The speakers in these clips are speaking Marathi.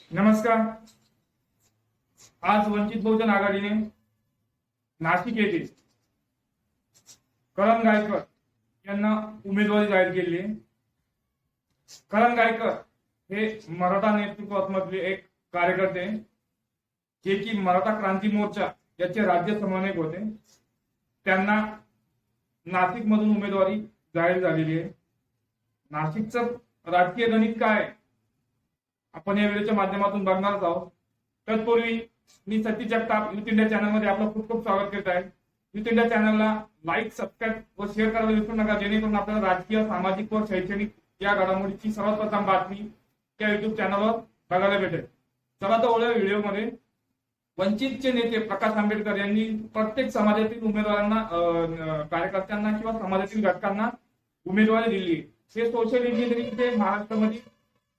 नमस्कार। आज वंचित बहुजन आघाडीने नाशिक येथे करण गायकर यांना उमेदवारी जाहीर केली आहे। करण गायकर हे मराठा नेतृत्वामधले एक कार्यकर्ते जे की मराठा क्रांती मोर्चा याचे राज्य समन्वयक होते। त्यांना नाशिक मधून उमेदवारी जाहीर झालेली आहे। नाशिकचं राजकीय गणित काय आपण या व्हिडिओच्या माध्यमातून बघणार आहोत। तत्पूर्वी मी Satish Jagtap Youth India channel मध्ये आपलं खूप खूप स्वागत करत आहे। युथ इंडिया चॅनलला लाईक, सबस्क्राईब व शेअर करायला विसरू नका, जेणेकरून आपल्याला राजकीय, सामाजिक व शैक्षणिक या घडामोडीची सर्वात प्रथम बातमी त्या युट्यूब चॅनलवर बघायला भेटेल। चला तर वळूया व्हिडिओमध्ये। वंचितचे नेते प्रकाश आंबेडकर यांनी प्रत्येक समाजातील उमेदवारांना, कार्यकर्त्यांना किंवा समाजातील घटकांना उमेदवारी दिली। हे सोशल इंजिनिअरिंग ते महाराष्ट्रामध्ये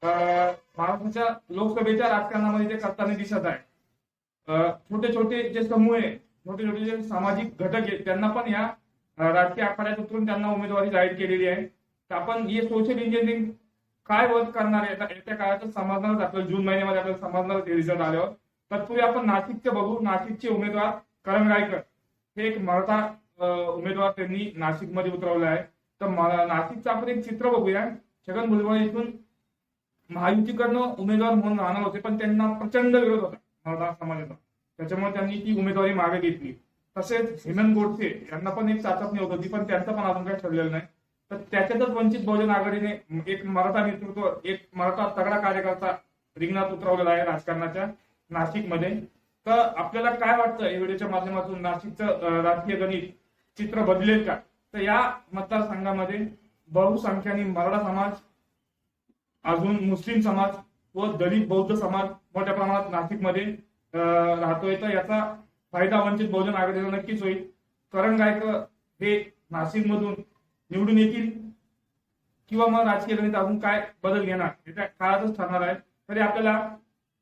महाराष्ट्राच्या लोकसभेच्या राजकारणामध्ये ते करताना दिसत आहे। छोटे छोटे जे समूह आहे, छोटे छोटे जे सामाजिक घटक आहेत, त्यांना पण या राजकीय आखाड्यात उतरून त्यांना उमेदवारी जाहीर केलेली आहे। तर आपण हे सोशल इंजिनिअरिंग काय वर्क करणार आहे येत्या काळात समजणारच, आपल्याला जून महिन्यामध्ये आपल्याला समजणारच हे रिझल्ट आल्यावर। तत्पूर्वी आपण नाशिकचे बघू। नाशिकचे उमेदवार करण गायकर हे एक मराठा उमेदवार त्यांनी नाशिकमध्ये उतरवले आहे। तर नाशिकचं आपण एक चित्र बघूया। छगन भुजबळ इथून महायुतीकडनं उमेदवार म्हणून राहणार होते, पण त्यांना प्रचंड विरोध होता मराठा समाजाचा, त्याच्यामुळे त्यांनी ती उमेदवारी मागे घेतली। तसेच हेमंत गोडसे यांना पण एक चाचपणी होत होती, पण त्यांचं पण अजून काही ठरलेलं नाही। तर त्याच्यातच वंचित बहुजन आघाडीने एक मराठा नेतृत्व, एक मराठा तगडा कार्यकर्ता रिंगणात उतरवलेला आहे राजकारणाच्या नाशिकमध्ये। तर आपल्याला काय वाटतं या व्हिडिओच्या माध्यमातून नाशिकचं राजकीय गणित चित्र बदलेल का? तर या मतदारसंघामध्ये बहुसंख्याने मराठा समाज, अजून मुस्लिम समाज व दलित बौद्ध समाज मोठ्या प्रमाणात नाशिकमध्ये राहतोय। तर याचा फायदा वंचित बहुजन आघाडीला नक्कीच होईल। करण गायकर हे नाशिक मधून निवडून येतील किंवा मग राजकीय गणित अजून काय बदल घेणार हे त्या काळातच ठरणार आहे। तरी आपल्याला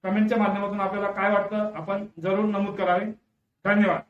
कमेंटच्या माध्यमातून आपल्याला काय वाटतं आपण जरूर नमूद करावे। धन्यवाद।